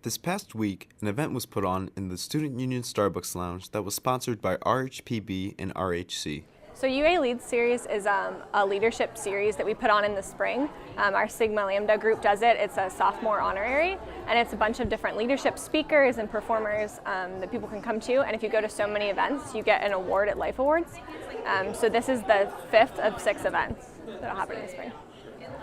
This past week, an event was put on in the Student Union Starbucks Lounge that was sponsored by RHPB and RHC. So UA Leads series is a leadership series that we put on in the spring. Our Sigma Lambda group does it. It's a sophomore honorary, and it's a bunch of different leadership speakers and performers that people can come to. And if you go to so many events, you get an award at Life Awards. So this is the 5th of 6 events that will happen in the spring.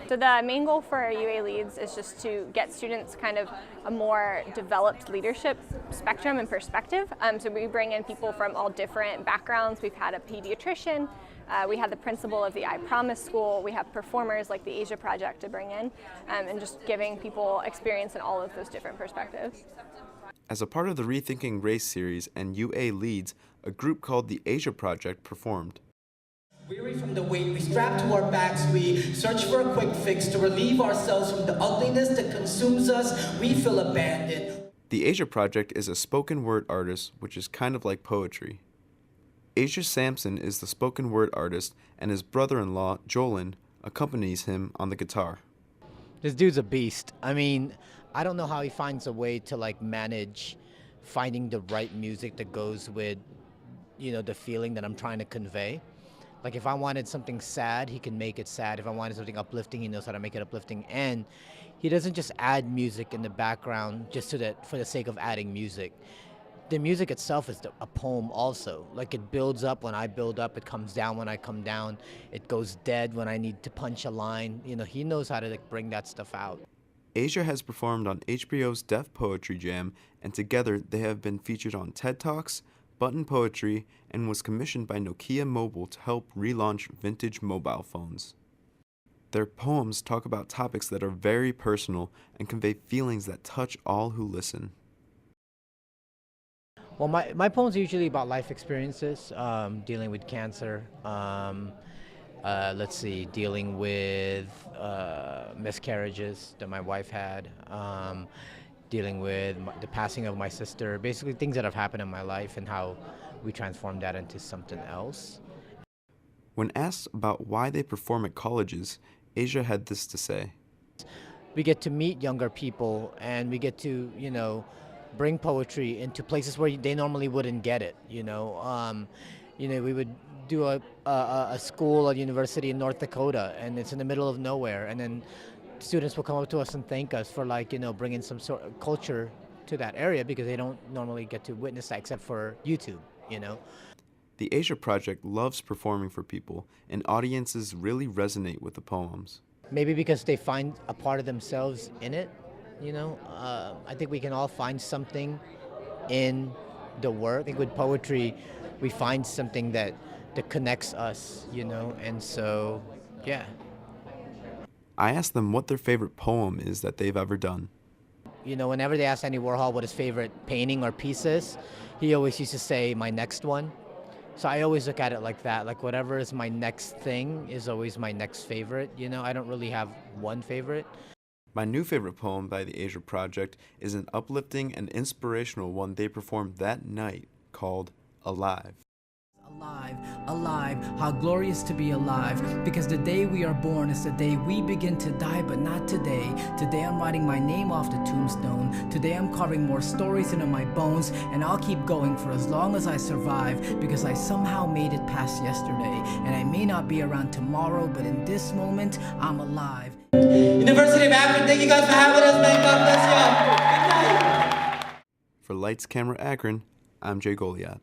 So the main goal for UA Leads is just to get students kind of a more developed leadership spectrum and perspective. So we bring in people from all different backgrounds. We've had a pediatrician, we had the principal of the I Promise School, we have performers like the Asia Project to bring in, and just giving people experience in all of those different perspectives. As a part of the Rethinking Race series and UA Leads, a group called the Asia Project performed. Weary from the weight we strap to our backs, we search for a quick fix to relieve ourselves from the ugliness that consumes us. We feel abandoned. The Asia Project is a spoken word artist, which is kind of like poetry. Asia Sampson is the spoken word artist, and his brother-in-law, Jolin, accompanies him on the guitar. This dude's a beast. I mean, I don't know how he finds a way to manage finding the right music that goes with, the feeling that I'm trying to convey. Like if I wanted something sad, he can make it sad. If I wanted something uplifting, he knows how to make it uplifting. And he doesn't just add music in the background just for the sake of adding music. The music itself is a poem also. Like it builds up when I build up, it comes down when I come down, it goes dead when I need to punch a line. He knows how to bring that stuff out. Asia has performed on HBO's Deaf Poetry Jam, and together they have been featured on TED Talks, Button Poetry, and was commissioned by Nokia Mobile to help relaunch vintage mobile phones. Their poems talk about topics that are very personal and convey feelings that touch all who listen. Well, my poems are usually about life experiences, dealing with cancer, dealing with miscarriages that my wife had, dealing with the passing of my sister, basically things that have happened in my life and how we transformed that into something else. When asked about why they perform at colleges, Asia had this to say. We get to meet younger people and we get to, bring poetry into places where they normally wouldn't get it, we would do a school, a university in North Dakota, and it's in the middle of nowhere, and then students will come up to us and thank us for bringing some sort of culture to that area because they don't normally get to witness that except for YouTube, The Asia Project loves performing for people, and audiences really resonate with the poems. Maybe because they find a part of themselves in it, I think we can all find something in the work. I think with poetry, we find something that connects us, and so, yeah. I asked them what their favorite poem is that they've ever done. Whenever they ask Andy Warhol what his favorite painting or piece is, he always used to say, my next one. So I always look at it like that, like whatever is my next thing is always my next favorite, I don't really have one favorite. My new favorite poem by the Asia Project is an uplifting and inspirational one they performed that night called Alive. Alive, alive, how glorious to be alive, because the day we are born is the day we begin to die, but not today. Today I'm writing my name off the tombstone. Today I'm carving more stories into my bones, and I'll keep going for as long as I survive, because I somehow made it past yesterday, and I may not be around tomorrow, but in this moment, I'm alive. University of Akron, thank you guys for having us, man. God bless y'all. Good night. For Lights, Camera, Akron, I'm Jay Goliat.